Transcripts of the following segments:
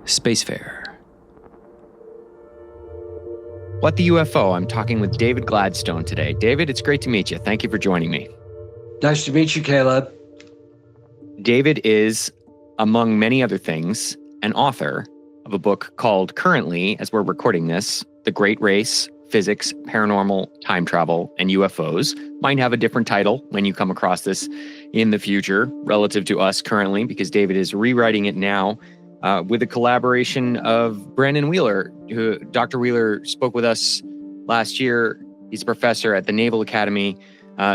Spacefarer. What the UFO? I'm talking with David Gladstone today. David, it's great to meet you. Thank you for joining me. Nice to meet you, Caleb. David is, among many other things, an author of a book called, currently, as we're recording this, The Great Race, Physics, Paranormal, Time Travel, and UFOs. Might have a different title when you come across this in the future relative to us currently, because David is rewriting it now with a collaboration of Brandon Wheeler, who Dr. Wheeler spoke with us last year. He's a professor at the Naval Academy.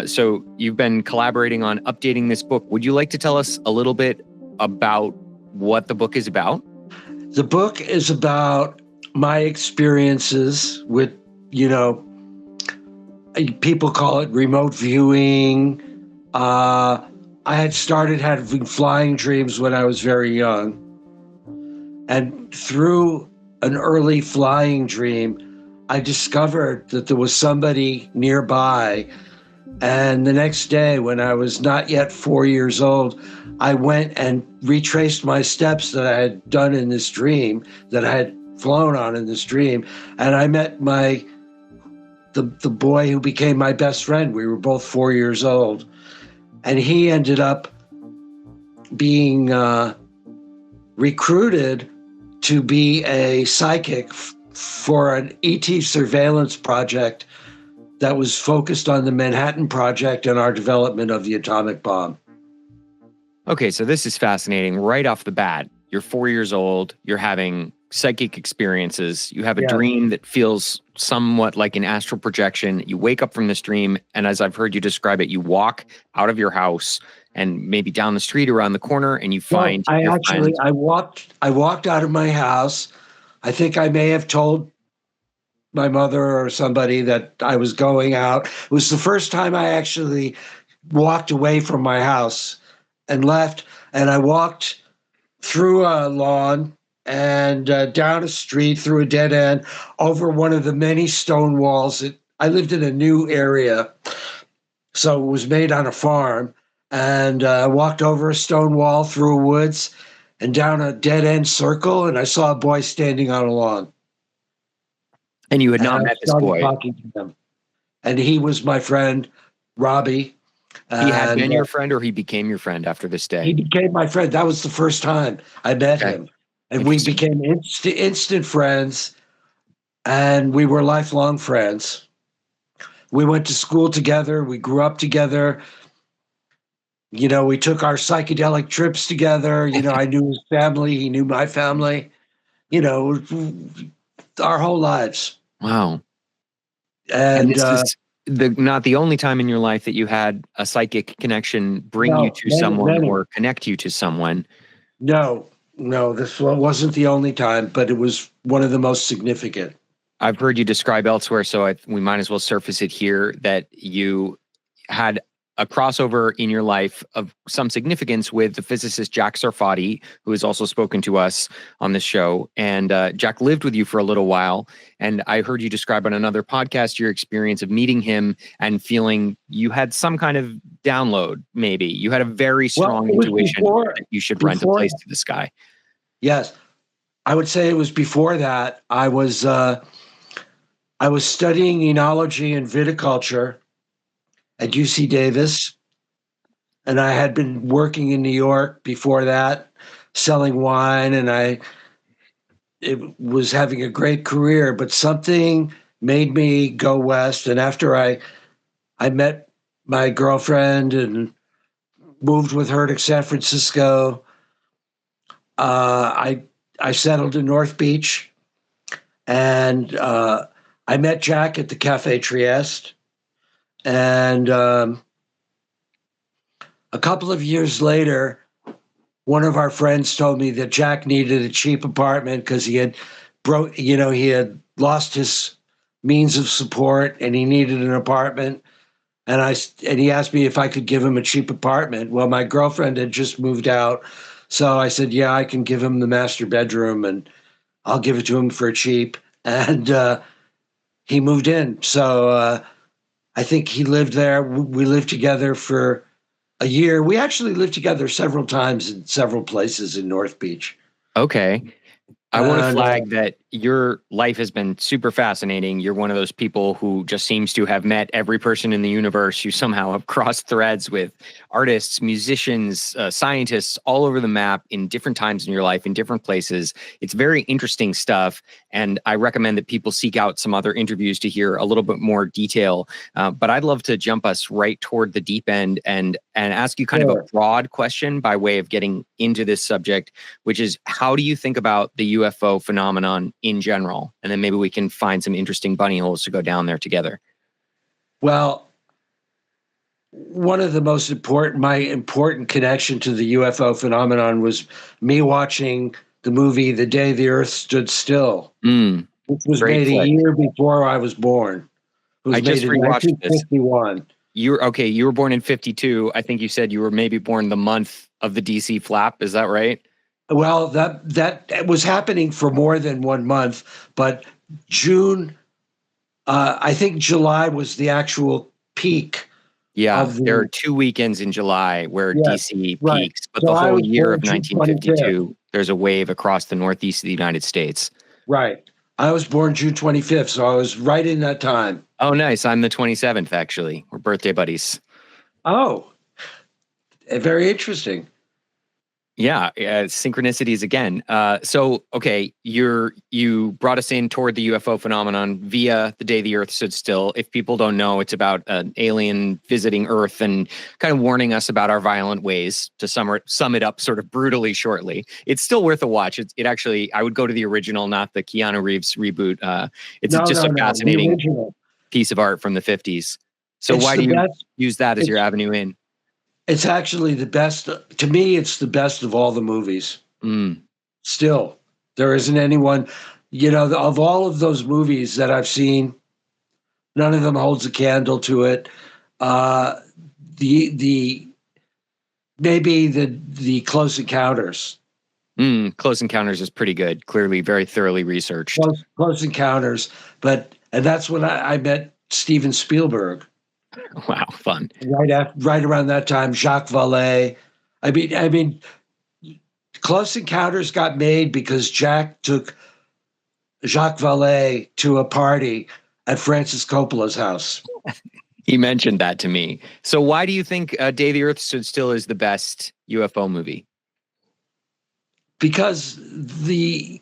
So you've been collaborating on updating this book. Would you like to tell us a little bit about what the book is about? The book is about my experiences with, people call it remote viewing. I had started having flying dreams when I was very young. And through an early flying dream, I discovered that there was somebody nearby. And the next day, when I was not yet 4 years old, I went and retraced my steps that I had done in this dream, that I had flown on in this dream. And I met the boy who became my best friend. We were both 4 years old. And he ended up being recruited to be a psychic for an ET surveillance project that was focused on the Manhattan Project and our development of the atomic bomb. Okay, so this is fascinating. Right off the bat, you're 4 years old, you're having psychic experiences, you have a dream that feels somewhat like an astral projection. You wake up from this dream, and as I've heard you describe it, you walk out of your house and maybe down the street around the corner, and you find I walked out of my house. I think I may have told my mother or somebody that I was going out. It was the first time I actually walked away from my house and left. And I walked through a lawn and down a street, through a dead end, over one of the many stone walls. I lived in a new area, so it was made on a farm. And I walked over a stone wall, through woods, and down a dead end circle, and I saw a boy standing on a lawn. And you had not met this boy. Talking to him. And he was my friend, Robbie. He had been your friend, or he became your friend after this day? He became my friend. That was the first time I met him. And we became instant friends, and we were lifelong friends. We went to school together. We grew up together. We took our psychedelic trips together. I knew his family. He knew my family. Our whole lives. Wow. And this is not the only time in your life that you had a psychic connection bring you to someone or connect you to someone. No, this wasn't the only time, but it was one of the most significant. I've heard you describe elsewhere, so we might as well surface it here, that you had a crossover in your life of some significance with the physicist Jack Sarfati, who has also spoken to us on this show. And Jack lived with you for a little while. And I heard you describe on another podcast your experience of meeting him and feeling you had some kind of download, maybe. You had a very strong intuition that you should rent a place to this guy. Yes. I would say it was before that. I was studying enology and viticulture at UC Davis, and I had been working in New York before that, selling wine, and it was having a great career, but something made me go west. And after I met my girlfriend and moved with her to San Francisco, I settled in North Beach, and I met Jack at the Cafe Trieste. And a couple of years later, one of our friends told me that Jack needed a cheap apartment because he had lost his means of support and he needed an apartment. And he asked me if I could give him a cheap apartment. Well, my girlfriend had just moved out. So I said, yeah, I can give him the master bedroom and I'll give it to him for cheap. And he moved in. So I think he lived there. We lived together for a year. We actually lived together several times in several places in North Beach. Okay. I want to And flag that your life has been super fascinating. You're one of those people who just seems to have met every person in the universe. You somehow have crossed threads with artists, musicians, scientists all over the map in different times in your life, in different places. It's very interesting stuff. And I recommend that people seek out some other interviews to hear a little bit more detail. But I'd love to jump us right toward the deep end and ask you kind of a sure. broad question by way of getting into this subject, which is, how do you think about the UFO phenomenon in general? And then maybe we can find some interesting bunny holes to go down there together. Well, one of the my important connection to the UFO phenomenon was me watching the movie The Day the Earth Stood Still, Mm, which was great made a flick. year before I was born. It I was made just in rewatched this. 1951. You were born in 52. I think you said you were maybe born the month of the DC flap. Is that right? Well, that was happening for more than 1 month, but June, I think July was the actual peak Yeah, of there are the. 2 weekends in July where Yes, DC right. peaks, but So the I whole was year born of June 25th. 1952, there's a wave across the northeast of the United States. Right. I was born June 25th, so I was right in that time. Oh, nice. I'm the 27th, actually. We're birthday buddies. Oh, very interesting. Yeah, synchronicities again. Okay, you brought us in toward the UFO phenomenon via The Day the Earth Stood Still. If people don't know, it's about an alien visiting Earth and kind of warning us about our violent ways. To sum it up, sort of brutally shortly, it's still worth a watch. It actually, I would go to the original, not the Keanu Reeves reboot. It's No, just no, a no. The fascinating original. piece of art from the 50s. So It's why the do you best. use that as your It's avenue in? it's actually the best. To me, it's the best of all the movies. Mm. Still, there isn't anyone, of all of those movies that I've seen, none of them holds a candle to it. Uh, the maybe the Close Encounters. Close Encounters is pretty good. Clearly, very thoroughly researched. Close Encounters, and that's when I met Steven Spielberg. Wow, fun. Right around that time, Jacques Vallée. I mean, Close Encounters got made because Jack took Jacques Vallée to a party at Francis Coppola's house. He mentioned that to me. So, why do you think Day the Earth Stood Still is the best UFO movie? Because the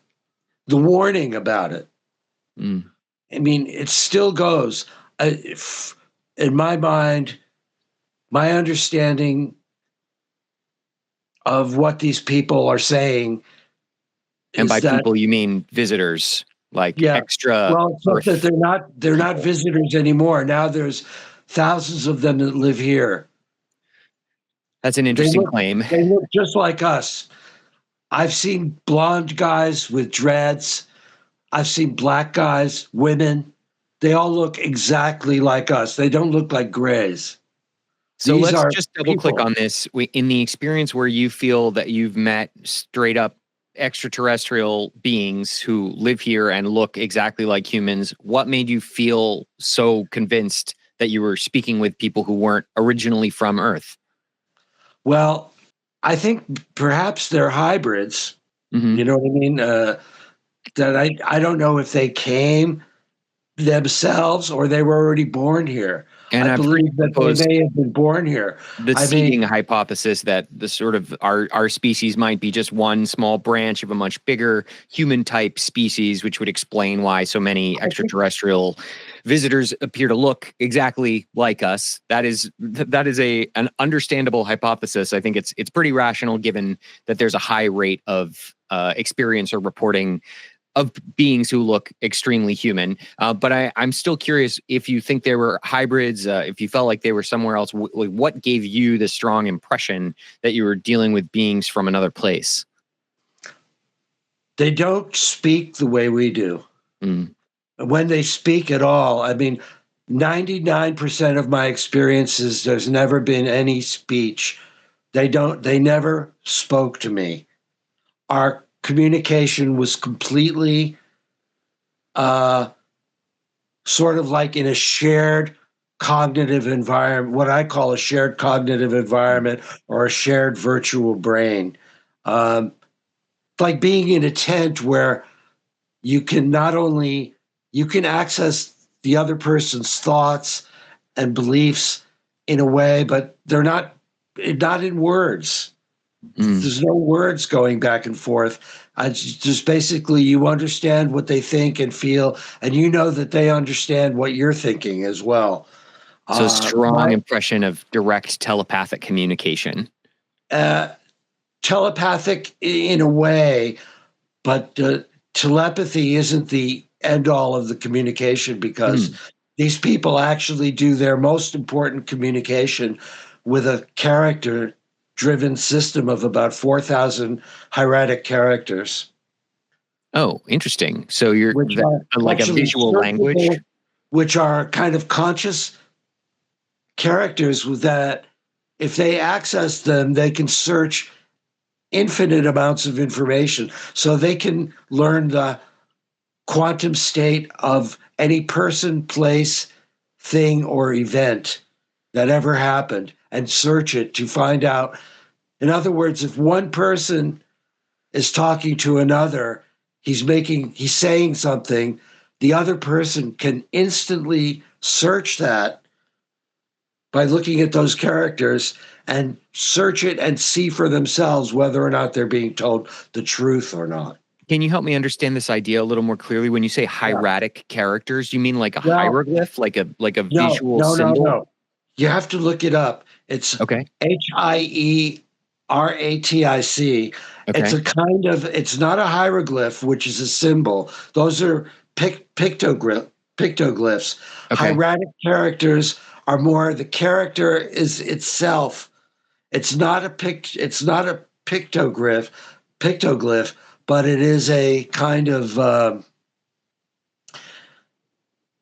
warning about it. Mm. I mean, it still goes. In my mind, my understanding of what these people are saying And by is that, people, you mean visitors, like yeah, extra well, except that Earth they're not people. visitors anymore. Now there's thousands of them that live here. That's an They interesting look claim. they look just like us. I've seen blonde guys with dreads. I've seen black guys, women. They all look exactly like us. They don't look like grays. So, These let's are just double click people. on this. In the experience where you feel that you've met straight up extraterrestrial beings who live here and look exactly like humans, what made you feel so convinced that you were speaking with people who weren't originally from Earth? Well, I think perhaps they're hybrids. Hmm. You know what I mean? That I don't know if they came themselves or they were already born here. And I I've heard believe you that they propose may have been born here. the I mean, seeding hypothesis that the sort of our species might be just one small branch of a much bigger human type species, which would explain why so many I think extraterrestrial visitors appear to look exactly like us. That is an understandable hypothesis. I think it's pretty rational given that there's a high rate of experience or reporting of beings who look extremely human. But I'm still curious if you think they were hybrids, if you felt like they were somewhere else. What gave you the strong impression that you were dealing with beings from another place? they don't speak the way we do. Mm. When they speak at all, I mean, 99% of my experiences, there's never been any speech. They never spoke to me. Our communication was completely uh, sort of like in a shared cognitive environment, what I call a shared cognitive environment or a shared virtual brain. Um, like being in a tent where you can not only you can access the other person's thoughts and beliefs in a way, but they're not in words. Mm. There's no words going back and forth. Just basically you understand what they think and feel, and you know that they understand what you're thinking as well. So strong My impression of direct telepathic communication. uh, telepathic in a way, but telepathy isn't the end all of the communication because Mm. these people actually do their most important communication with a character driven system of about 4,000 hieratic characters, Oh, interesting. So you're which are like a actually visual language. searchable, which are kind of conscious characters with that if they access them, they can search infinite amounts of information. So they can learn the quantum state of any person, place, thing, or event that ever happened and search it to find out. In other words, if one person is talking to another, he's saying something, the other person can instantly search that by looking at those characters and search it and see for themselves whether or not they're being told the truth or not. Can you help me understand this idea a little more clearly? When you say Yeah. hieratic characters, you mean like a Well, hieroglyph, like a no, visual no, no, symbol? no. You have to look it up. It's Okay. HIERATIC. It's Okay. a kind of, it's not a hieroglyph, which is a symbol. Those are pictoglyphs. Okay. Hieratic characters are more, the character is itself. It's not a pictoglyph, but it is a kind of,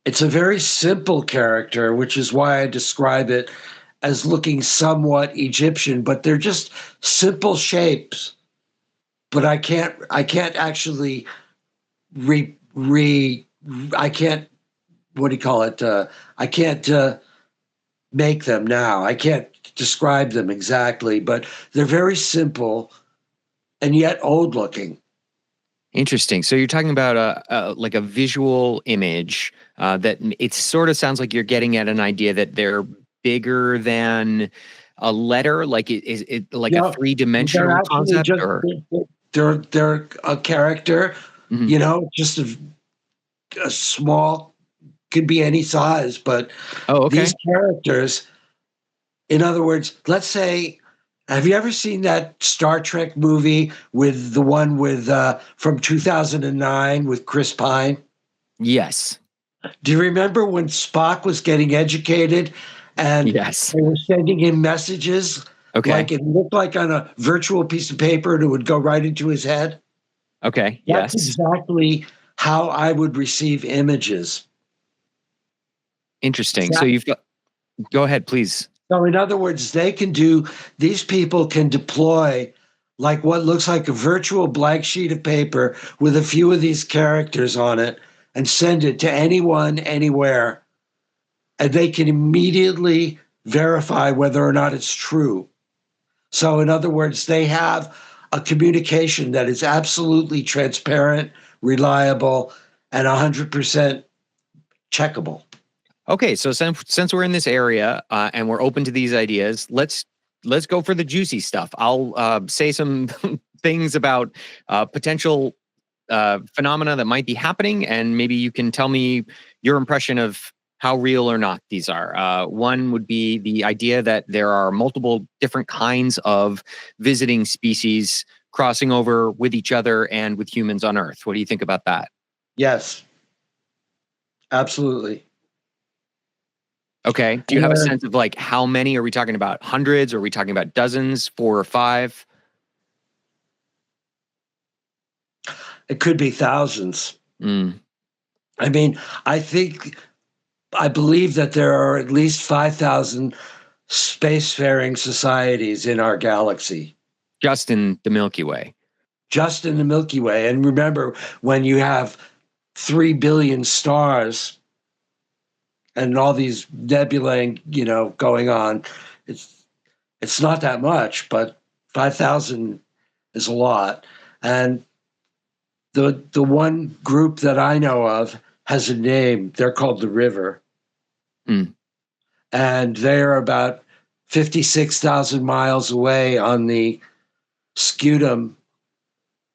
it's a very simple character, which is why I describe it as looking somewhat Egyptian, but they're just simple shapes. But I can't actually re re I can't, what do you call it? I can't make them now. I can't describe them exactly, but they're very simple and yet old looking. Interesting. So you're talking about like a visual image that it sort of sounds like you're getting at an idea that they're bigger than a letter. Like is it like a No, they're three-dimensional actually concept just or? they're a character, Mhm. just a small, could be any size, but Oh, these okay. characters, in other words, let's say, have you ever seen that Star Trek movie with the one with from 2009 with Chris Pine? Yes. Do you remember when Spock was getting educated and Yes. they were sending him messages Okay. like it looked like on a virtual piece of paper and it would go right into his head? Okay. That's Yes. exactly how I would receive images. Interesting. So you've got, go ahead, please. So, in other words, these people can deploy like what looks like a virtual blank sheet of paper with a few of these characters on it and send it to anyone, anywhere, and they can immediately verify whether or not it's true. So, in other words, they have a communication that is absolutely transparent, reliable, and 100% checkable. Okay, so since we're in this area and we're open to these ideas, let's go for the juicy stuff. I'll say some things about potential phenomena that might be happening, and maybe you can tell me your impression of how real or not these are. One would be the idea that there are multiple different kinds of visiting species crossing over with each other and with humans on Earth. What do you think about that? Yes, absolutely. Okay. Do you have a sense of like how many are we talking about? Hundreds? Are we talking about dozens, 4 or 5? It could be thousands. Mm. I mean, I believe that there are at least 5,000 spacefaring societies in our galaxy, Just in the Milky Way. just in the Milky Way. And remember, when you have 3 billion stars and all these nebulae, going on, it's it's not that much, but 5,000 is a lot. And the one group that I know of has a name. They're called the River. Mm. And they're about 56,000 miles away on the scutum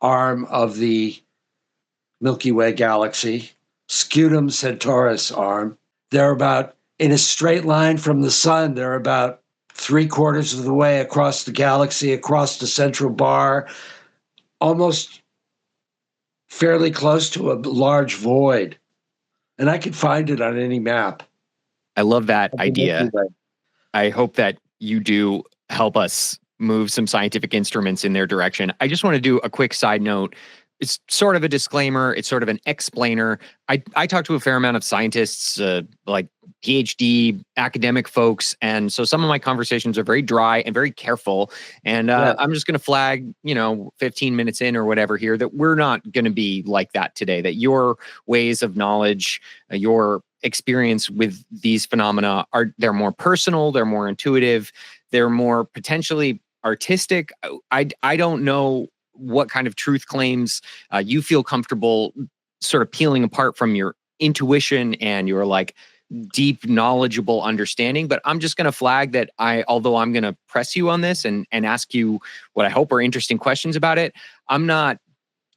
arm of the Milky Way galaxy, scutum Centaurus arm. They're about, in a straight line from the sun, they're about 3/4 of the way across the galaxy, across the central bar, almost fairly close to a large void. And I could find it on any map. I love that idea. I hope that you do help us move some scientific instruments in their direction. I just want to do a quick side note. It's sort of a disclaimer. It's sort of an explainer. I talk to a fair amount of scientists, like PhD academic folks. And so some of my conversations are very dry and very careful. And I'm just going to flag, 15 minutes in or whatever here, that we're not going to be like that today, that your ways of knowledge, your experience with these phenomena they're more personal, they're more intuitive, they're more potentially artistic. I don't know what kind of truth claims you feel comfortable sort of peeling apart from your intuition and your like deep knowledgeable understanding. But I'm just going to flag that although I'm going to press you on this and ask you what I hope are interesting questions about it, I'm not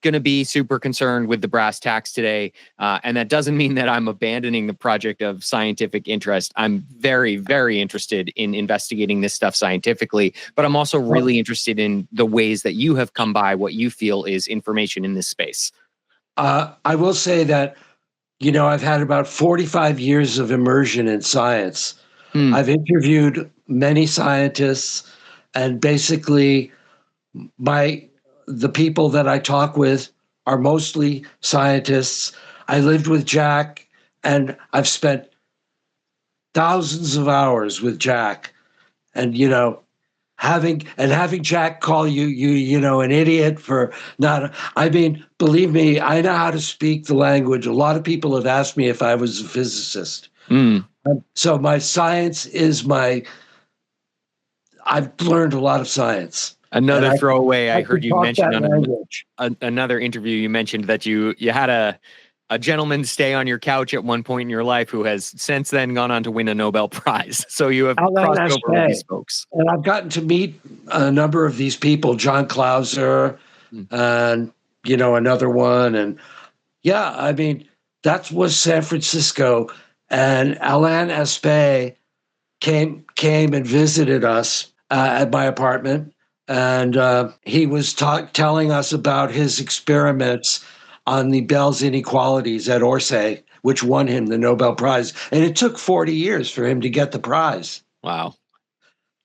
going to be super concerned with the brass tacks today. And that doesn't mean that I'm abandoning the project of scientific interest. I'm very, very interested in investigating this stuff scientifically, but I'm also really interested in the ways that you have come by what you feel is information in this space. I will say that, I've had about 45 years of immersion in science. I've interviewed many scientists, and basically the people that I talk with are mostly scientists. I lived with Jack, and I've spent thousands of hours with Jack, and having Jack call you an idiot for not. I mean, believe me, I know how to speak the language. A lot of people have asked me if I was a physicist. So my science is I've learned a lot of science. Another throwaway. I heard you mention on another interview. You mentioned that you had a gentleman stay on your couch at one point in your life who has since then gone on to win a Nobel Prize. So you have crossed over with these folks. And I've gotten to meet a number of these people, John Clauser, and another one, and I mean that was San Francisco, and Alain Aspect came and visited us at my apartment. And he was telling us about his experiments on the Bell's inequalities at Orsay, which won him the Nobel Prize. And it took 40 years for him to get the prize. Wow.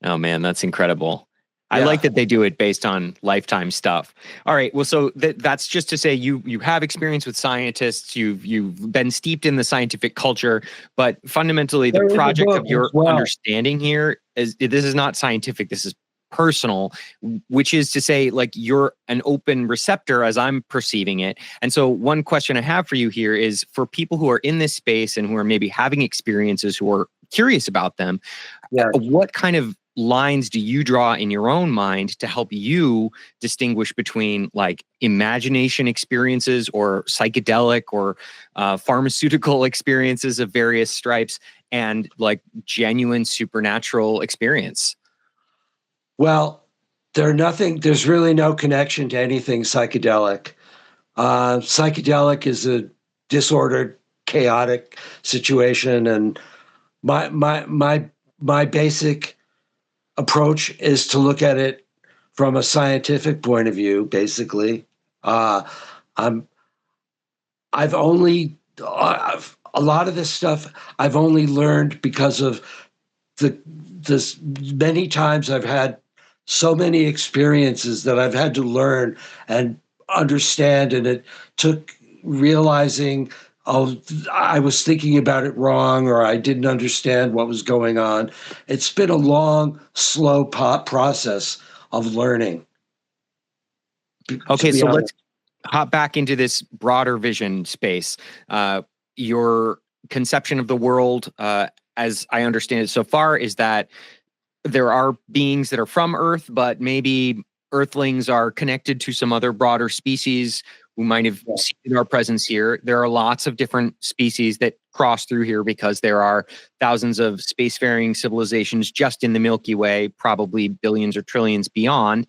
Oh, man, that's incredible. I like that they do it based on lifetime stuff. All right. Well, so that's just to say you have experience with scientists. You've been steeped in the scientific culture, but fundamentally the project of your understanding here this is not scientific. This is personal, which is to say, like, you're an open receptor as I'm perceiving it. And so one question I have for you here is, for people who are in this space and who are maybe having experiences, who are curious about them, what kind of lines do you draw in your own mind to help you distinguish between like imagination experiences or psychedelic or pharmaceutical experiences of various stripes and like genuine supernatural experience? Well, there's really no connection to anything psychedelic. Psychedelic is a disordered, chaotic situation. And my basic approach is to look at it from a scientific point of view, basically. I've only, a lot of this stuff I've only learned because of this many times I've had so many experiences that I've had to learn and understand, and it took realizing, I was thinking about it wrong, or I didn't understand what was going on. It's been a long, slow process of learning. Okay, so let's hop back into this broader vision space. Your conception of the world, as I understand it so far, is that there are beings that are from Earth, but maybe Earthlings are connected to some other broader species who might have seen our presence here. There are lots of different species that cross through here because there are thousands of spacefaring civilizations just in the Milky Way, probably billions or trillions beyond.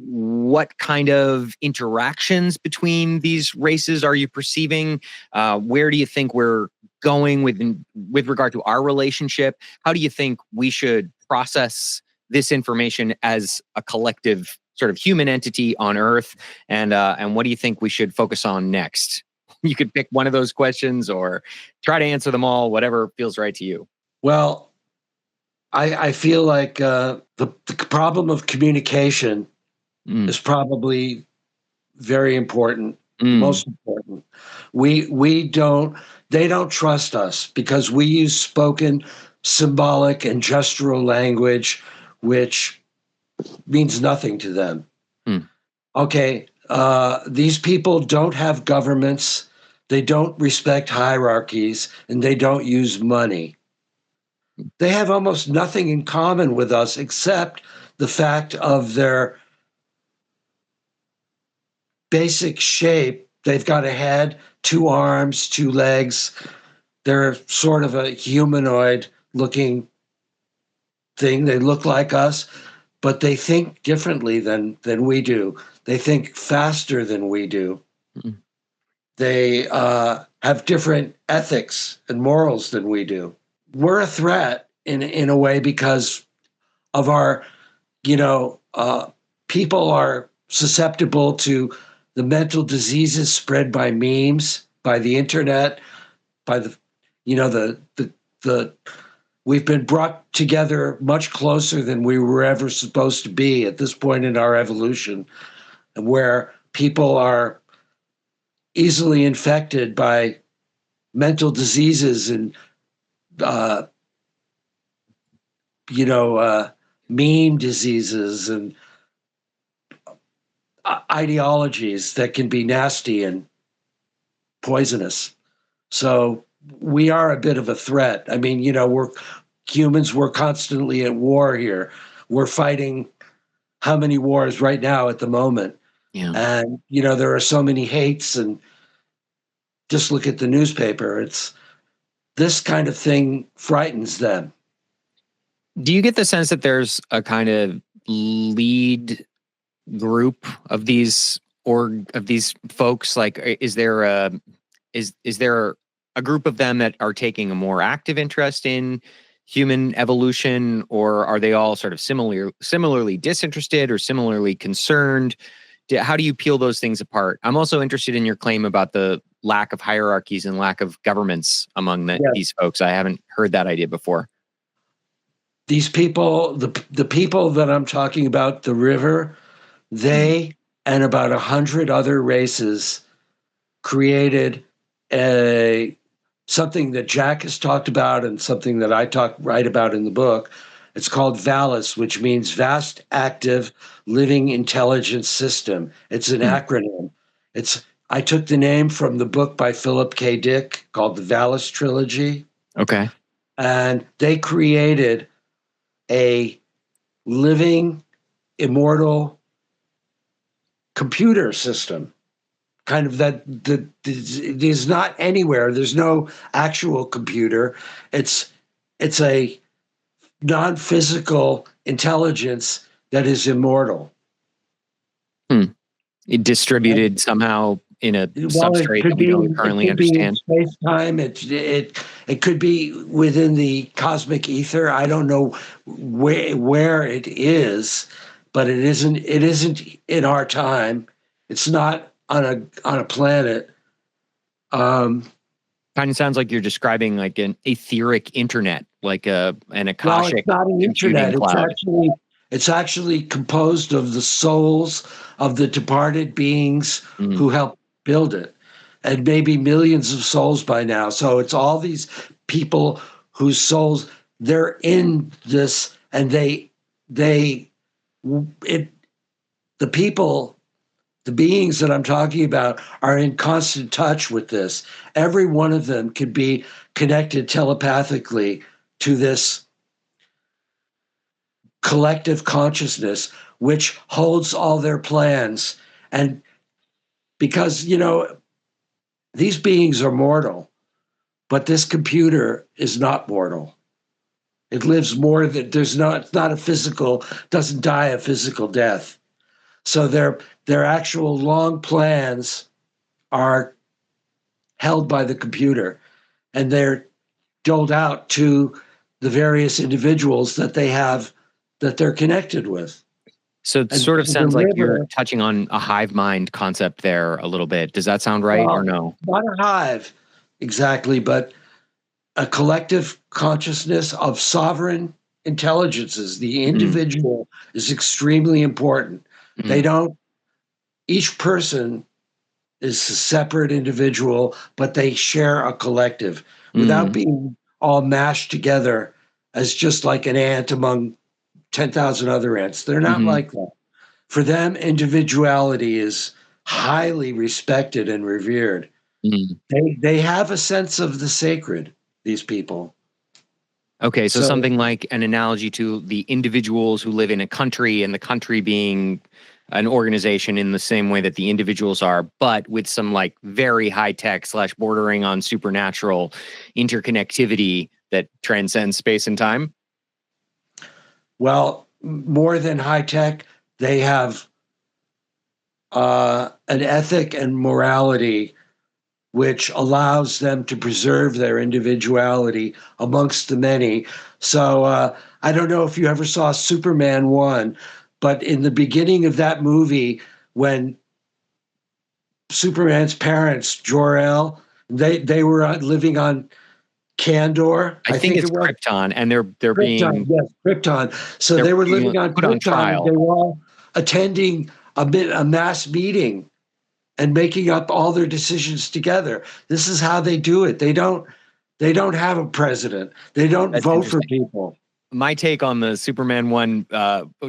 What kind of interactions between these races are you perceiving? Where do you think we're going with regard to our relationship? How do you think we should process this information as a collective sort of human entity on Earth? And what do you think we should focus on next? You could pick one of those questions or try to answer them all, whatever feels right to you. Well, I feel like the problem of communication is probably very important, most important. They don't trust us because we use spoken, symbolic, and gestural language, which means nothing to them. Okay, these people don't have governments, they don't respect hierarchies, and they don't use money. They have almost nothing in common with us except the fact of their basic shape. They've got a head, 2 arms, 2 legs. They're sort of a humanoid looking thing. They look like us, but they think differently than we do. They think faster than we do. They have different ethics and morals than we do. We're a threat in a way because of our, people are susceptible to the mental diseases spread by memes, by the internet, by we've been brought together much closer than we were ever supposed to be at this point in our evolution, where people are easily infected by mental diseases and meme diseases and ideologies that can be nasty and poisonous. So we are a bit of a threat. I mean, we're humans, we're constantly at war here. We're fighting how many wars right now at the moment? Yeah. And, there are so many hates, and just look at the newspaper. It's this kind of thing frightens them. Do you get the sense that there's a kind of lead group of these folks? Like, is there a group of them that are taking a more active interest in human evolution, or are they all sort of similarly disinterested or similarly concerned? How do you peel those things apart? I'm also interested in your claim about the lack of hierarchies and lack of governments among these folks. I haven't heard that idea before. These people, the people that I'm talking about, the river, they and about 100 other races created something that Jack has talked about and something that I write about in the book. It's called VALIS, which means Vast Active Living Intelligence System. It's an acronym. I took the name from the book by Philip K. Dick called the VALIS Trilogy. Okay. And they created a living, immortal computer system, kind of that is not anywhere. There's no actual computer. It's a non-physical intelligence that is immortal. It distributed somehow in a substrate that we don't currently understand. Space-time. It could be within the cosmic ether. I don't know where it is, but it isn't in our time. It's not on a planet. Kind of sounds like you're describing like an etheric internet, like an akashic. Well, it's not an internet. Cloud. It's actually composed of the souls of the departed beings who helped build it, and maybe millions of souls by now. So it's all these people whose souls, they're in this, and the beings that I'm talking about are in constant touch with this. Every one of them could be connected telepathically to this collective consciousness, which holds all their plans. And because, these beings are mortal, but this computer is not mortal. It lives more than it's not a physical, doesn't die a physical death. So their actual long plans are held by the computer, and they're doled out to the various individuals that they have that they're connected with. So it And sort of the sounds like you're river, touching on a hive mind concept there a little bit. Does that sound right or no? not a hive exactly, but a collective consciousness of sovereign intelligences. The individual is extremely important. They don't, each person is a separate individual, but they share a collective without being all mashed together as just like an ant among 10,000 other ants. They're not like that. For them, individuality is highly respected and revered. They have a sense of the sacred, these people. Okay, so something like an analogy to the individuals who live in a country and the country being an organization in the same way that the individuals are, but with some like very high tech / bordering on supernatural interconnectivity that transcends space and time. Well, more than high tech, they have an ethic and morality which allows them to preserve their individuality amongst the many. So I don't know if you ever saw Superman 1, but in the beginning of that movie, when Superman's parents, Jor-El, they were living on Kandor. I think it's Krypton, and they're Krypton, being yes, Krypton. So they were living on put on Krypton, trial. and they were all attending a mass meeting and making up all their decisions together. This is how they do it. They don't have a president. They don't vote for people. My take on the Superman 1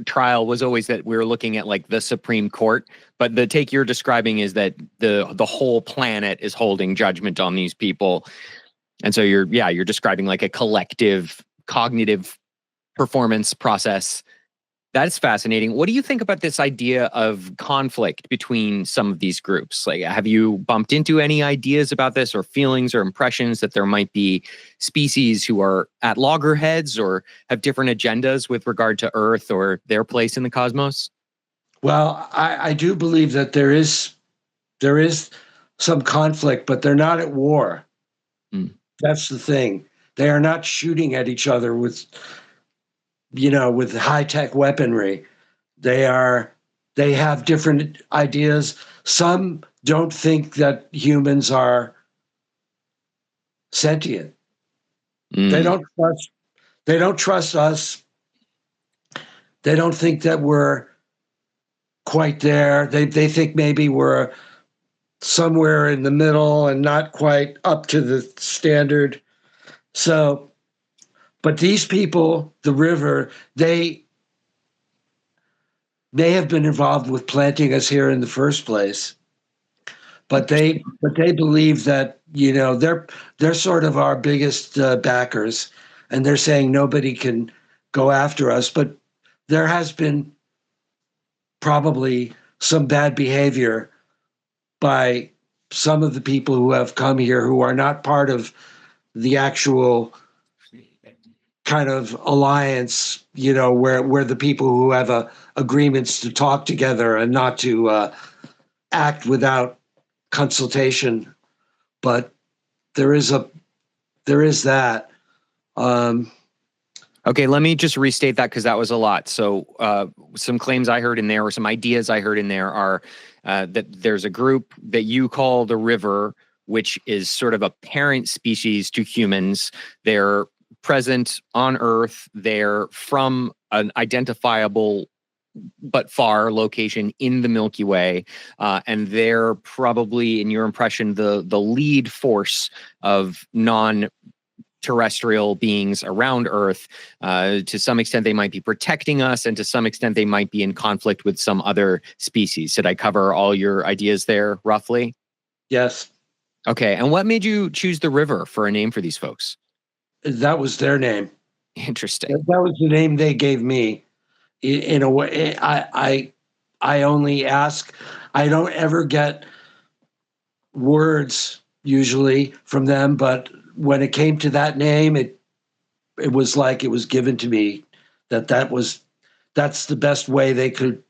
trial was always that we were looking at like the Supreme Court, but the take you're describing is that the whole planet is holding judgment on these people. And so you're describing like a collective cognitive performance process. That's fascinating. What do you think about this idea of conflict between some of these groups? Like, have you bumped into any ideas about this or feelings or impressions that there might be species who are at loggerheads or have different agendas with regard to Earth or their place in the cosmos? Well, I do believe that there is some conflict, but they're not at war. That's the thing. They are not shooting at each other with high-tech weaponry. They have different ideas. Some don't think that humans are sentient. They don't trust us. They don't think that we're quite there. They think maybe we're somewhere in the middle and not quite up to the standard. So, but these people, the river, they have been involved with planting us here in the first place. But they believe that they're sort of our biggest backers, and they're saying nobody can go after us. But there has been probably some bad behavior by some of the people who have come here who are not part of the actual kind of alliance, where the people who have agreements to talk together and not to act without consultation. But there is that. Okay, let me just restate that because that was a lot. So some claims I heard in there or some ideas I heard in there are that there's a group that you call the river, which is sort of a parent species to humans. They're present on Earth. They're from an identifiable but far location in the Milky Way. And they're probably, in your impression, the lead force of non-terrestrial beings around Earth. To some extent, they might be protecting us, and to some extent, they might be in conflict with some other species. Did I cover all your ideas there, roughly? Yes. Okay. And what made you choose the river for a name for these folks? That was their name. Interesting. That was the name they gave me. In a way, I only ask. I don't ever get words usually from them, but when it came to that name, it was like it was given to me that's the best way they could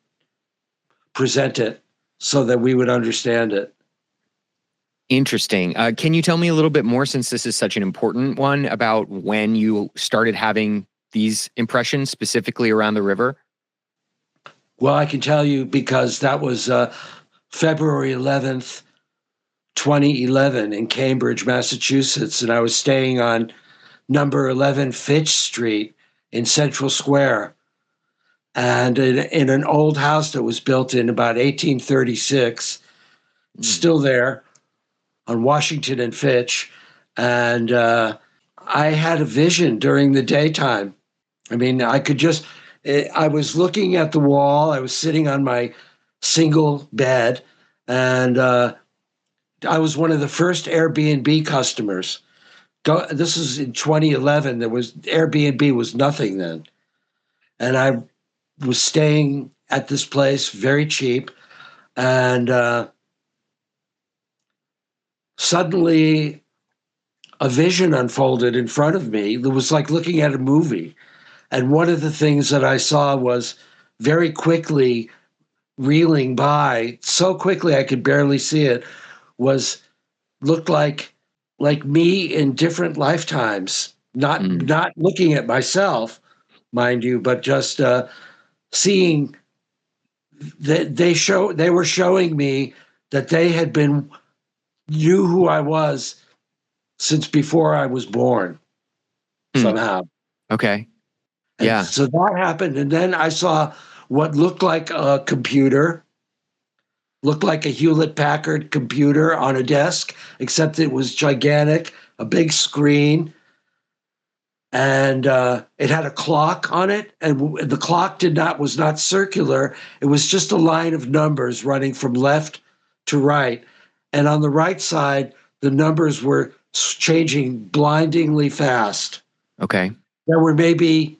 present it so that we would understand it. Interesting. Can you tell me a little bit more, since this is such an important one, about when you started having these impressions specifically around the river? Well, I can tell you because that was February 11th, 2011 in Cambridge, Massachusetts, and I was staying on number 11 Fitch Street in Central Square, and in an old house that was built in about 1836, still there on Washington and Fitch. And I had a vision during the daytime. I mean, I was looking at the wall. I was sitting on my single bed, and I was one of the first Airbnb customers. This is in 2011. Airbnb was nothing then. And I was staying at this place, very cheap. And suddenly a vision unfolded in front of me. It was like looking at a movie. And one of the things that I saw was very quickly reeling by, so quickly I could barely see it, looked like me in different lifetimes, not looking at myself, mind you, but just seeing that they were showing me that they had knew who I was since before I was born somehow. Okay. And Yeah. so that happened. And then I saw what looked like a computer, looked like a Hewlett-Packard computer on a desk, except it was gigantic, a big screen. And it had a clock on it. And the clock was not circular. It was just a line of numbers running from left to right. And on the right side, the numbers were changing blindingly fast. Okay. There were maybe,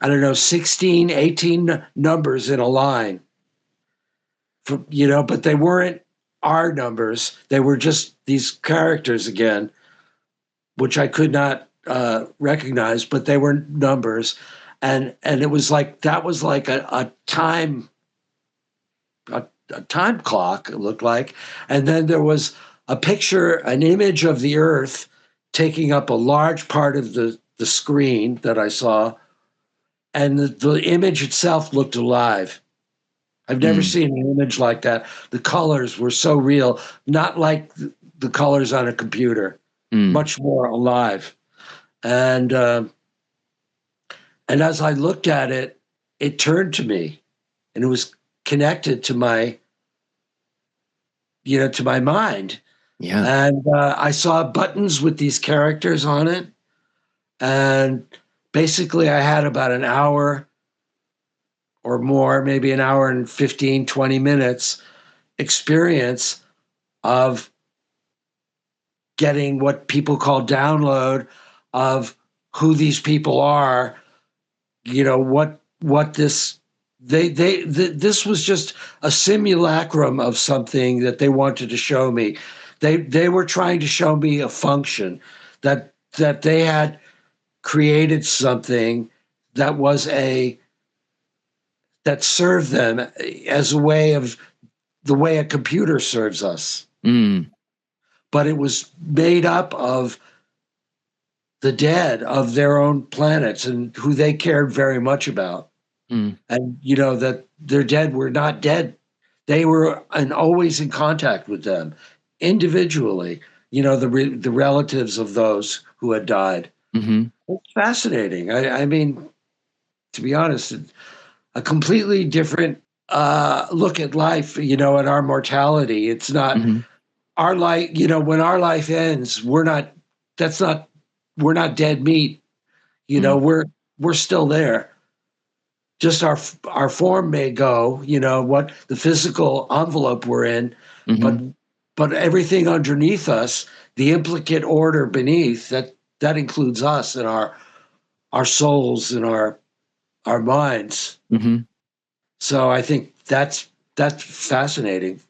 I don't know, 16, 18 numbers in a line, but they weren't our numbers. They were just these characters again, which I could not recognize, but they were numbers. And it was like, that was like a time clock, it looked like. And then there was an image of the earth taking up a large part of the screen that I saw. And the image itself looked alive. I've never seen an image like that. The colors were so real, not like the colors on a computer, much more alive. And as I looked at it, it turned to me, and it was connected to my mind. Yeah. And I saw buttons with these characters on it. And basically I had about an hour or more, maybe an hour and 15, 20 minutes experience of getting what people call download of who these people are, what this this was just a simulacrum of something that they wanted to show me. They were trying to show me a function that they had created something that that served them as a way of the way a computer serves us. But it was made up of the dead of their own planets and who they cared very much about. And, that their dead were not dead. They were always in contact with them individually, the relatives of those who had died. It's fascinating. I mean, to be honest, a completely different look at life, at our mortality. It's not our life, when our life ends, we're not dead meat. We're still there. Just our form may go, what the physical envelope we're in, but everything underneath us, the implicate order beneath, that includes us and our souls and our minds. So I think that's fascinating.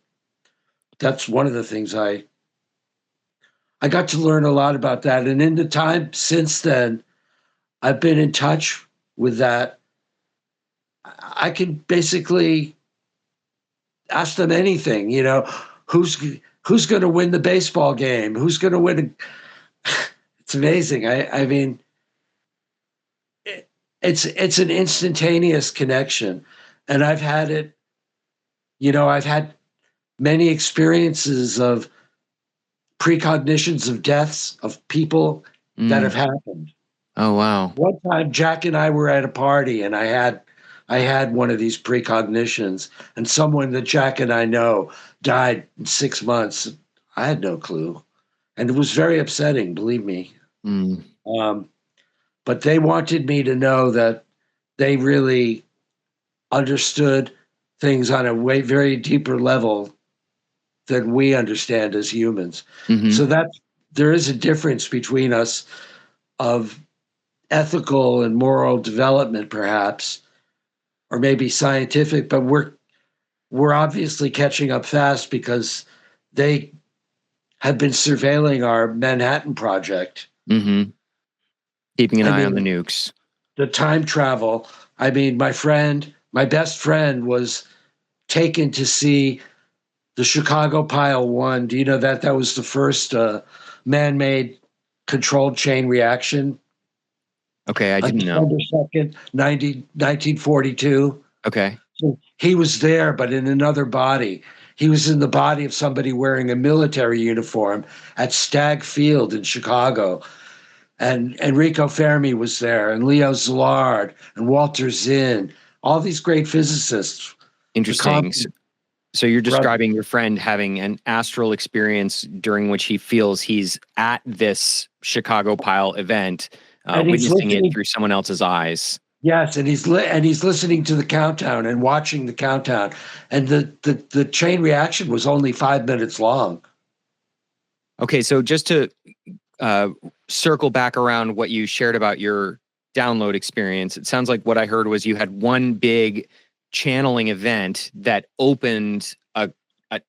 that's one of the things I got to learn a lot about that. And in the time since then, I've been in touch with that. I can basically ask them anything, who's going to win the baseball game? Who's going to win? It's amazing. I mean, it's an instantaneous connection. And I've had it, I've had many experiences of precognitions of deaths of people that have happened. Oh, wow. One time, Jack and I were at a party, and I had one of these precognitions, and someone that Jack and I know died in 6 months. I had no clue, and it was very upsetting, believe me. But they wanted me to know that they really understood things on a very deeper level than we understand as humans. So that there is a difference between us of ethical and moral development, perhaps, or maybe scientific, but we're obviously catching up fast because they have been surveilling our Manhattan Project. Keeping an eye on the nukes. The time travel. I mean, my best friend was taken to see the Chicago Pile 1. Do you know that was the first man-made controlled chain reaction? Okay, I didn't know. December 2nd, 1942. Okay. So he was there, but in another body. He was in the body of somebody wearing a military uniform at Stagg Field in Chicago. And Enrico Fermi was there, and Leo Szilard, and Walter Zinn, all these great physicists. Interesting. So you're describing your friend having an astral experience during which he feels he's at this Chicago Pile event, witnessing it through someone else's eyes. Yes, and he's listening to the countdown and watching the countdown, and the chain reaction was only 5 minutes long. Okay, so just to circle back around what you shared about your download experience, it sounds like what I heard was you had one big channeling event that opened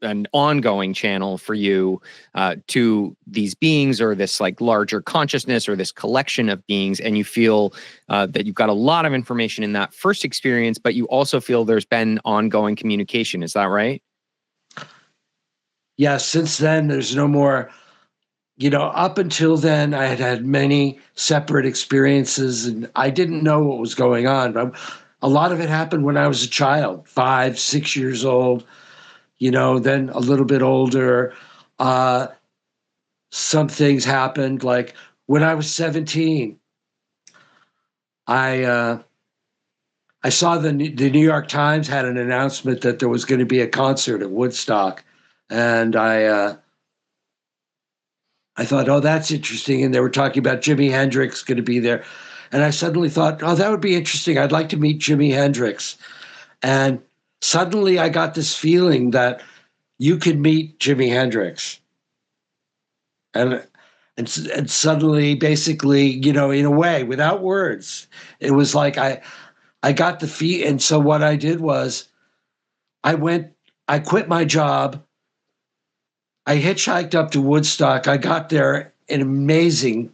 an ongoing channel for you to these beings, or this like larger consciousness, or this collection of beings, and you feel that you've got a lot of information in that first experience, but you also feel there's been ongoing communication. Is that right? Yes, since then there's no more. Up until then, I had many separate experiences, and I didn't know what was going on. But a lot of it happened when I was a child, 5, 6 years old, then a little bit older. Some things happened, like when I was 17, I saw the New York Times had an announcement that there was going to be a concert at Woodstock, and I thought, oh, that's interesting. And they were talking about Jimi Hendrix going to be there. And I suddenly thought, oh, that would be interesting. I'd like to meet Jimi Hendrix. And suddenly I got this feeling that you could meet Jimi Hendrix. And suddenly, basically, in a way, without words, it was like I got the feel. And so what I did was I quit my job. I hitchhiked up to Woodstock. I got there in amazing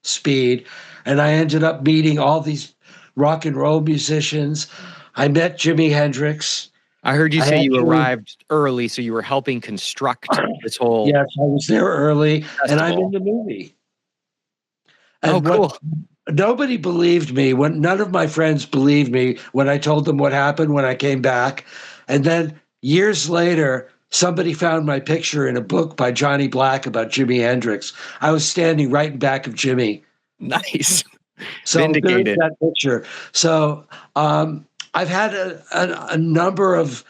speed, and I ended up meeting all these rock and roll musicians. I met Jimi Hendrix. I heard you say you arrived early, so you were helping construct this whole. Yes, I was there early, festival. And I'm in the movie. And cool. Nobody believed me. None of my friends believed me when I told them what happened when I came back. And then years later, somebody found my picture in a book by Johnny Black about Jimi Hendrix. I was standing right in back of Jimmy. Nice. So Vindicated. There's that picture. So I've had a number of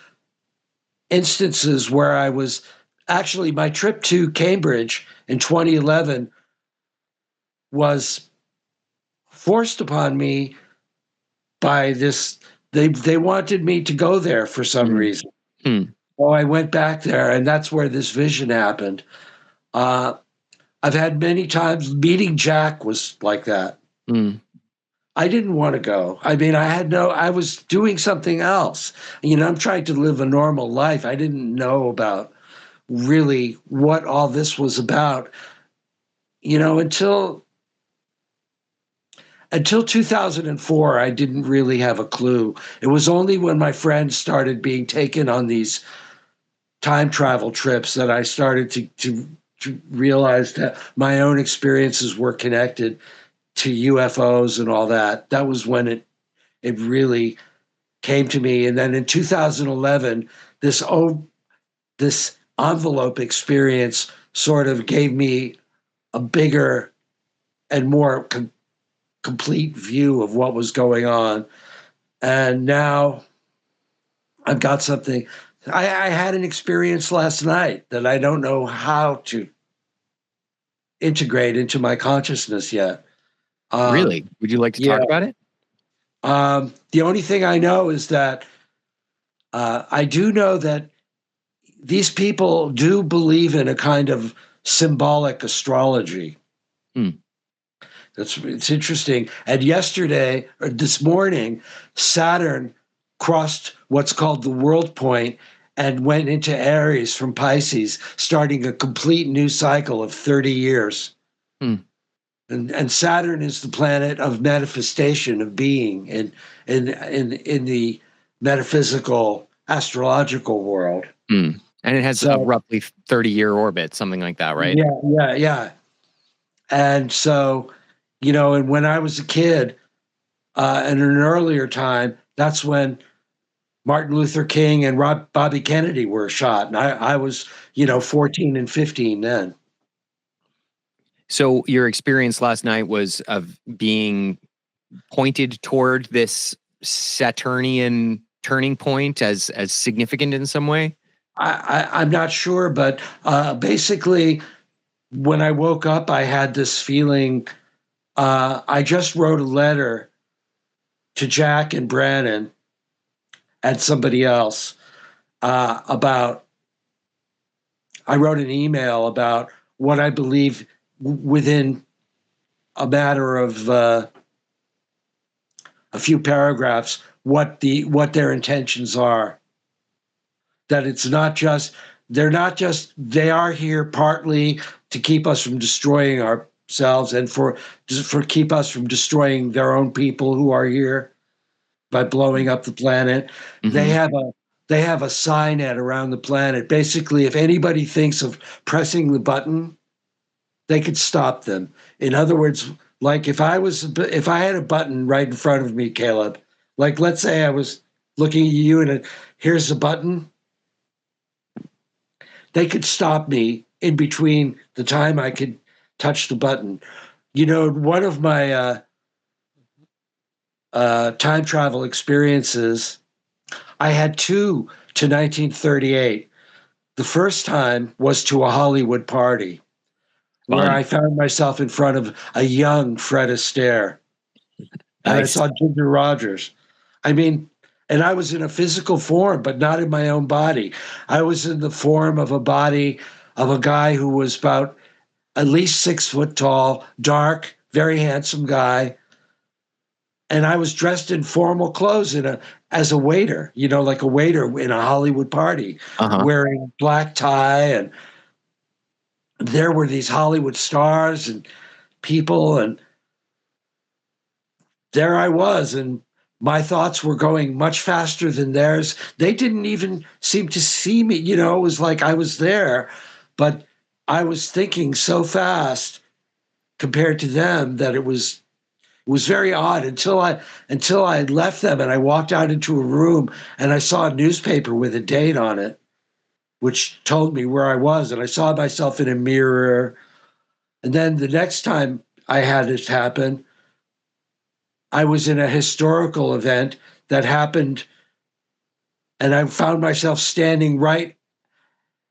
instances where I was actually, my trip to Cambridge in 2011 was forced upon me by this. They wanted me to go there for some reason. So I went back there, and that's where this vision happened. I've had many times, meeting Jack was like that. I didn't want to go. I mean, I was doing something else. I'm trying to live a normal life. I didn't know about really what all this was about, until 2004, I didn't really have a clue. It was only when my friends started being taken on these time travel trips that I started to realize that my own experiences were connected to UFOs and all that. That was when it really came to me. And then in 2011, this envelope experience sort of gave me a bigger and more complete view of what was going on. And now I've got something. I had an experience last night that I don't know how to integrate into my consciousness yet. Really? Would you like to Yeah. talk about it? The only thing I know is that I do know that these people do believe in a kind of symbolic astrology. Hmm. It's interesting. And yesterday, or this morning, Saturn crossed what's called the world point and went into Aries from Pisces, starting a complete new cycle of 30 years. Hmm. And Saturn is the planet of manifestation of being in the metaphysical astrological world. Hmm. And it has a So roughly 30-year orbit, something like that, right? yeah. And so, and when I was a kid, in an earlier time, that's when Martin Luther King and Bobby Kennedy were shot. And I was, 14 and 15 then. So your experience last night was of being pointed toward this Saturnian turning point as significant in some way? I'm not sure, but basically, when I woke up, I had this feeling. I just wrote a letter to Jack and Brannon and somebody else about. I wrote an email about what I believe within a matter of a few paragraphs what their intentions are. That it's not just they are here partly to keep us from destroying ourselves and for keep us from destroying their own people who are here by blowing up the planet. Mm-hmm. They have a signet around the planet. Basically, if anybody thinks of pressing the button, they could stop them. In other words, like if I had a button right in front of me, Caleb, like let's say I was looking at you and here's the button, they could stop me in between the time I could touch the button. One of my time travel experiences, I had two to 1938. The first time was to a Hollywood party where Fun. I found myself in front of a young Fred Astaire. And I saw Ginger Rogers. I mean, and I was in a physical form, but not in my own body. I was in the form of a body of a guy who was about at least 6 foot tall, dark, very handsome guy. And I was dressed in formal clothes as a waiter, like a waiter in a Hollywood party, wearing black tie. And there were these Hollywood stars and people, and there I was, and my thoughts were going much faster than theirs. They didn't even seem to see me. It was like I was there, but I was thinking so fast compared to them that it was very odd until I left them and I walked out into a room and I saw a newspaper with a date on it, which told me where I was, and I saw myself in a mirror. And then the next time I had this happen, I was in a historical event that happened, and I found myself standing right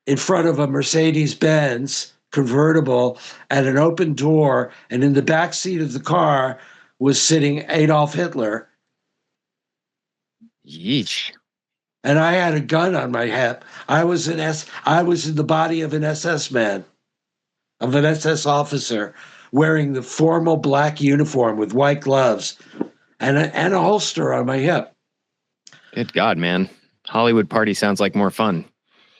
in front of a Mercedes-Benz convertible at an open door, and in the back seat of the car was sitting Adolf Hitler. Yeesh. And I had a gun on my hip. I was in the body of an SS man, of an SS officer, wearing the formal black uniform with white gloves and a holster on my hip. Good God, man. Hollywood party sounds like more fun.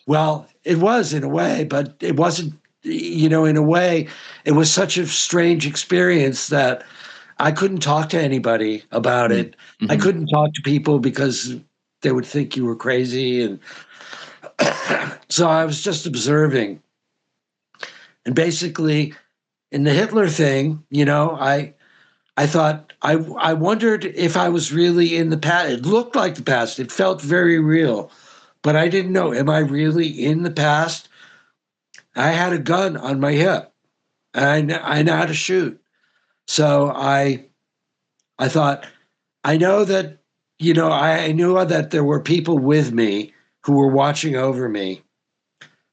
Well, It was in a way, but it wasn't, in a way, it was such a strange experience that I couldn't talk to anybody about it. I Mm-hmm. couldn't talk to people because they would think you were crazy. And so I was just observing. And basically, in the Hitler thing, I thought, I wondered if I was really in the past. It looked like the past. It felt very real. But I didn't know, am I really in the past? I had a gun on my hip. And I know how to shoot. So I thought, I know that, I knew that there were people with me who were watching over me,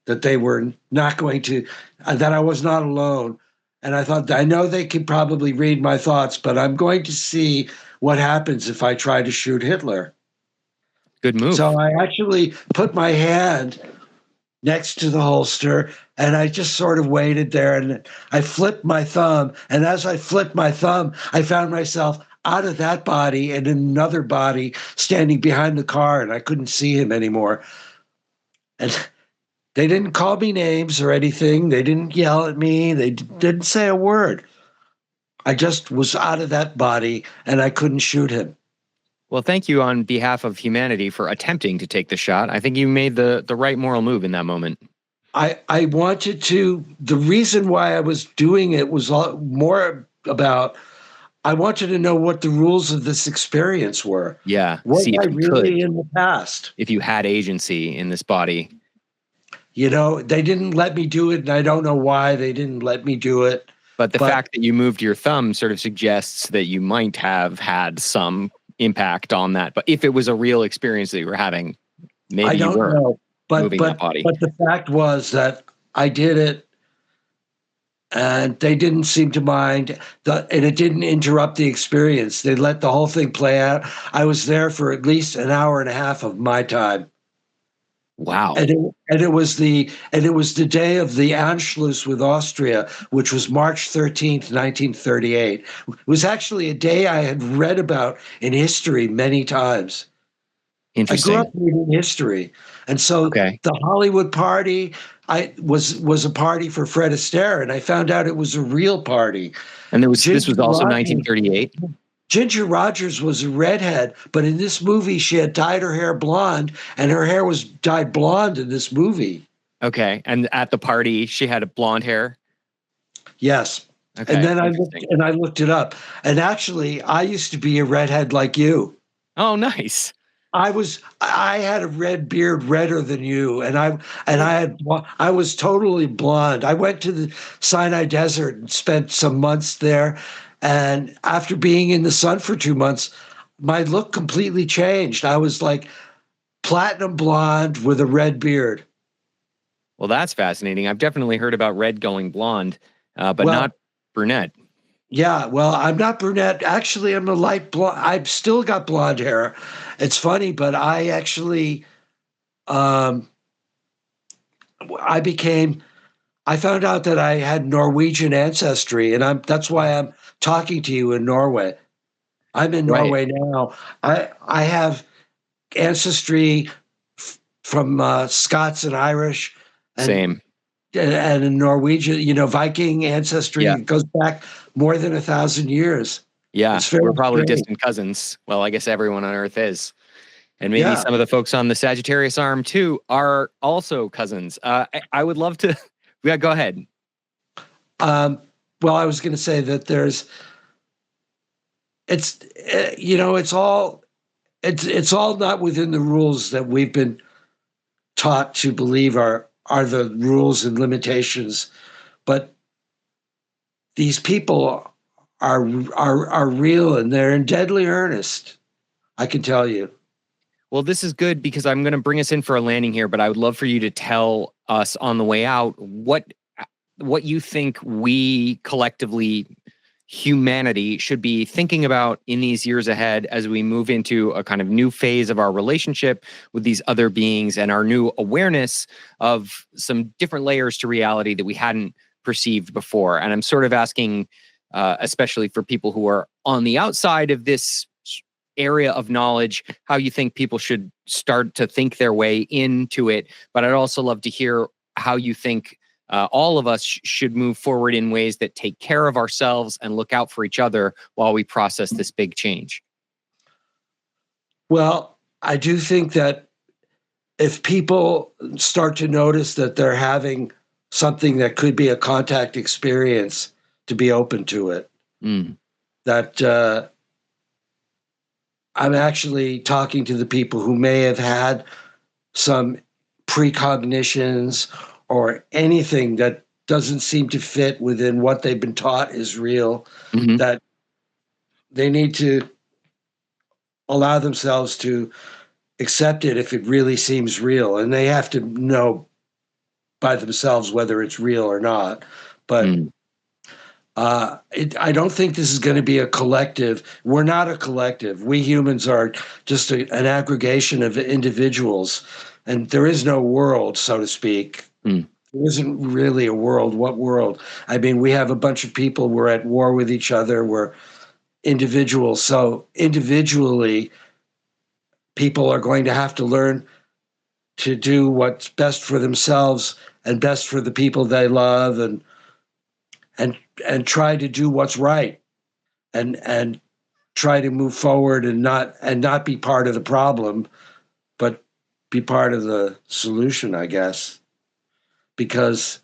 that they were not going to, that I was not alone. And I thought, I know they could probably read my thoughts, but I'm going to see what happens if I try to shoot Hitler. Good move. So I actually put my hand next to the holster and I just sort of waited there and I flipped my thumb. And as I flipped my thumb, I found myself out of that body and in another body standing behind the car, and I couldn't see him anymore. And they didn't call me names or anything. They didn't yell at me. They didn't say a word. I just was out of that body and I couldn't shoot him. Well, thank you on behalf of humanity for attempting to take the shot. I think you made the right moral move in that moment. I wanted to, the reason why I was doing it was more about, I wanted to know what the rules of this experience were. Yeah. Was See I if you really could, in the past? if you had agency in this body. They didn't let me do it, and I don't know why they didn't let me do it. But the fact that you moved your thumb sort of suggests that you might have had some impact on that. But if it was a real experience that you were having, maybe I don't you were know. moving that body. But the fact was that I did it, and they didn't seem to mind, and it didn't interrupt the experience. They let the whole thing play out. I was there for at least an hour and a half of my time. Wow. And it was the day of the Anschluss with Austria, which was March 13th, 1938. It was actually a day I had read about in history many times. Interesting. I grew up reading history. And so the Hollywood party was a party for Fred Astaire, and I found out it was a real party. And this was also 1938? Ginger Rogers was a redhead, but in this movie, she had dyed her hair blonde, and her hair was dyed blonde in this movie. Okay. And at the party, she had blonde hair? Yes. Okay. And then I looked it up. And actually, I used to be a redhead like you. Oh, nice. I had a red beard, redder than you, and I was totally blonde. I went to the Sinai Desert and spent some months there. And after being in the sun for 2 months, my look completely changed. I was like platinum blonde with a red beard. Well, that's fascinating. I've definitely heard about red going blonde, but not brunette. Yeah, well, I'm not brunette. Actually, I'm a light blonde. I've still got blonde hair. It's funny, but I actually, I found out that I had Norwegian ancestry, and that's why I'm talking to you in Norway. I'm in Norway now. I have ancestry from Scots and Irish. Same. And in Norwegian, Viking ancestry goes back more than 1,000 years. Yeah, we're probably distant cousins. Well, I guess everyone on Earth is. And maybe some of the folks on the Sagittarius arm, too, are also cousins. I would love to... Yeah, go ahead. Well, I was going to say that it's all not within the rules that we've been taught to believe are the rules and limitations, but these people are real and they're in deadly earnest. I can tell you. Well, this is good because I'm going to bring us in for a landing here, but I would love for you to tell us on the way out what you think we collectively, humanity, should be thinking about in these years ahead as we move into a kind of new phase of our relationship with these other beings and our new awareness of some different layers to reality that we hadn't perceived before. And I'm sort of asking, especially for people who are on the outside of this area of knowledge, how you think people should start to think their way into it. But I'd also love to hear how you think all of us should move forward in ways that take care of ourselves and look out for each other while we process this big change. Well, I do think that if people start to notice that they're having something that could be a contact experience, to be open to it. That I'm actually talking to the people who may have had some precognitions or anything that doesn't seem to fit within what they've been taught is real, that they need to allow themselves to accept it if it really seems real. And they have to know by themselves whether it's real or not. But I don't think this is going to be a collective. We're not a collective. We humans are just an aggregation of individuals. And there is no world, so to speak. There isn't really a world. What world? I mean, we have a bunch of people. We're at war with each other. We're individuals. So individually, people are going to have to learn to do what's best for themselves and best for the people they love, and try to do what's right, and try to move forward, and not be part of the problem, but be part of the solution, I guess, because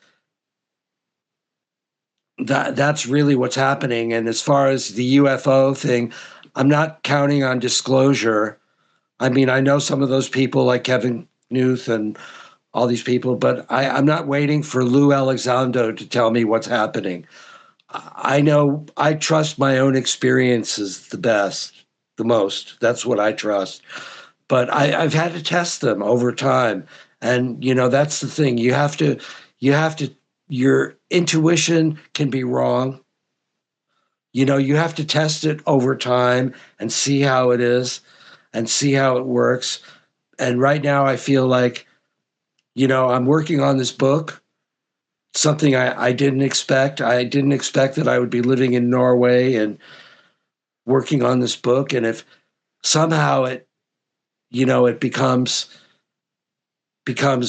that's really what's happening. And as far as the UFO thing, I'm not counting on disclosure. I mean, I know some of those people like Kevin Knuth and all these people, but I'm not waiting for Lou Elizondo to tell me what's happening. I know I trust my own experiences the most. That's what I trust. But I've had to test them over time. And, that's the thing. You have to, your intuition can be wrong. You have to test it over time and see how it is and see how it works. And right now I feel like, I'm working on this book, something I didn't expect. I didn't expect that I would be living in Norway and working on this book. And if somehow it becomes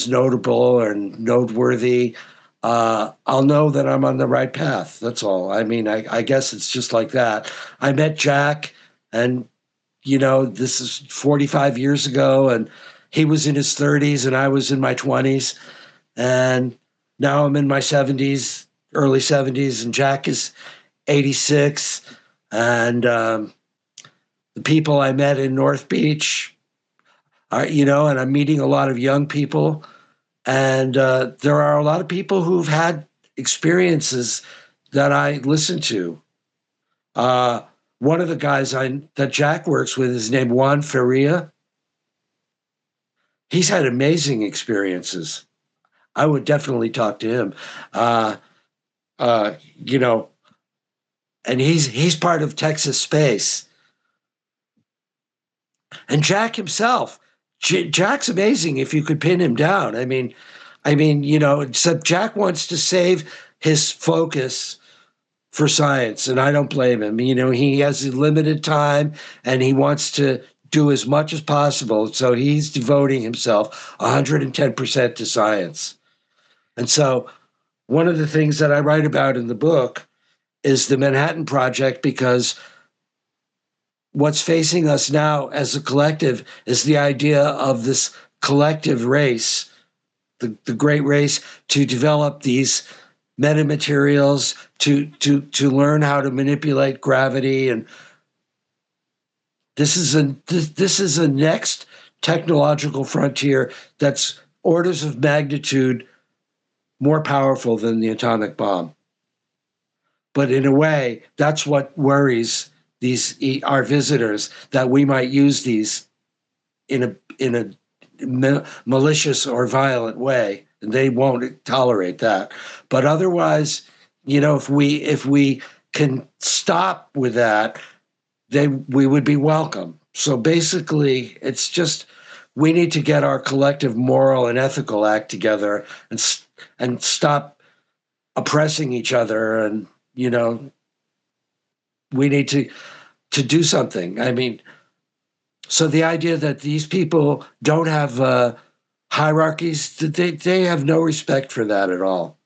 notable and noteworthy, I'll know that I'm on the right path. That's all. I mean, I guess it's just like that. I met Jack, and, this is 45 years ago, and he was in his 30s and I was in my 20s. And now I'm in my 70s, early 70s, and Jack is 86. And the people I met in North Beach are, and I'm meeting a lot of young people. And there are a lot of people who've had experiences that I listen to. One of the guys that Jack works with is named Juan Faria. He's had amazing experiences. I would definitely talk to him. And he's part of Texas Space. And Jack himself, Jack's amazing if you could pin him down. I mean, except Jack wants to save his focus for science, and I don't blame him. He has a limited time, and he wants to do as much as possible. So he's devoting himself 110% to science. And so one of the things that I write about in the book is the Manhattan Project, because what's facing us now as a collective is the idea of this collective race, the great race, to develop these metamaterials, to learn how to manipulate gravity. And this is a next technological frontier that's orders of magnitude more powerful than the atomic bomb. But in a way, that's what worries our visitors, that we might use these in a malicious or violent way, and they won't tolerate that. But otherwise, if we can stop with that, we would be welcome. So basically, it's just we need to get our collective moral and ethical act together and stop oppressing each other. And we need to do something. I mean, So the idea that these people don't have hierarchies, they have no respect for that at all.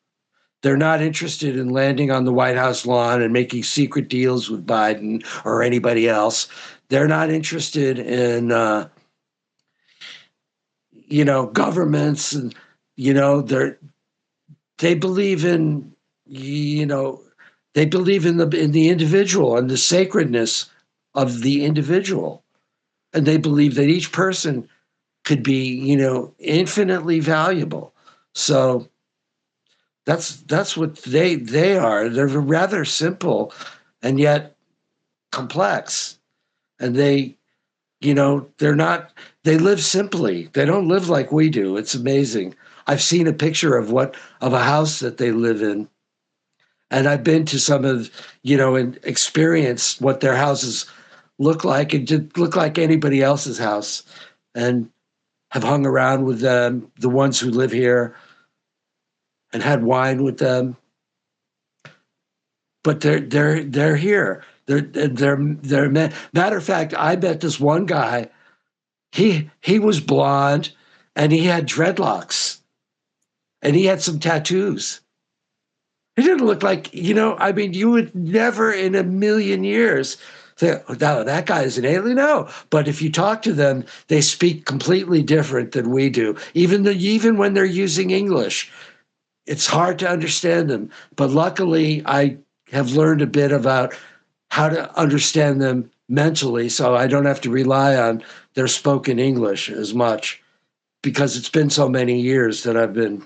They're not interested in landing on the White House lawn and making secret deals with Biden or anybody else. They're not interested in, governments, and they believe in, they believe in the individual and the sacredness of the individual, and they believe that each person could be, infinitely valuable. So that's what they are. They're rather simple and yet complex. And they're not, they live simply. They don't live like we do. It's amazing. I've seen a picture of a house that they live in. And I've been to some of, and experienced what their houses look like. It did look like anybody else's house. And have hung around with them, the ones who live here, and had wine with them. But they're here. Matter of fact, I met this one guy. He was blonde, and he had dreadlocks, and he had some tattoos. He didn't look like, you would never in a million years say, oh, no, that guy is an alien. No, but if you talk to them, they speak completely different than we do. Even when they're using English, it's hard to understand them. But luckily, I have learned a bit about how to understand them mentally, so I don't have to rely on their spoken English as much, because it's been so many years that I've been.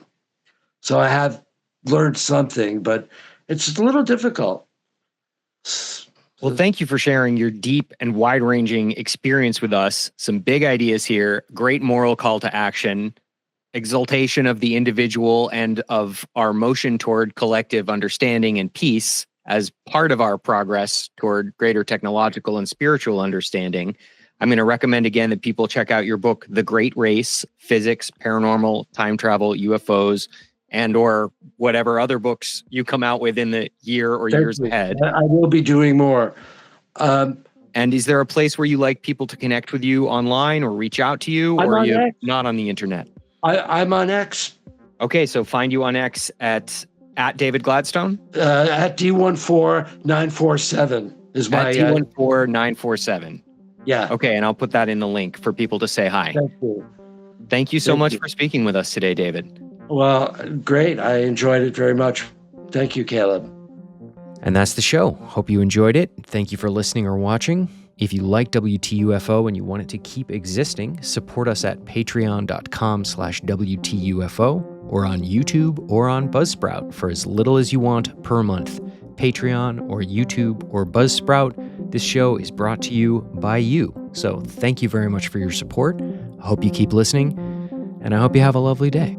So I have learned something, but it's a little difficult. Well, thank you for sharing your deep and wide-ranging experience with us. Some big ideas here, great moral call to action, exaltation of the individual and of our motion toward collective understanding and peace as part of our progress toward greater technological and spiritual understanding. I'm going to recommend again that people check out your book, The Great Race: Physics, Paranormal, Time Travel, UFOs, and or whatever other books you come out with in the year or years ahead. I will be doing more. And is there a place where you like people to connect with you online or reach out to you, or are you not on the internet? I'm on X. Okay, so find you on X at David Gladstone? At D14947 is my... At D14947. Yeah. Okay, and I'll put that in the link for people to say hi. Thank you. Thank you so much for speaking with us today, David. Well, great. I enjoyed it very much. Thank you, Caleb. And that's the show. Hope you enjoyed it. Thank you for listening or watching. If you like WTUFO and you want it to keep existing, support us at patreon.com/WTUFO or on YouTube or on Buzzsprout for as little as you want per month. Patreon or YouTube or Buzzsprout, this show is brought to you by you. So thank you very much for your support. I hope you keep listening, and I hope you have a lovely day.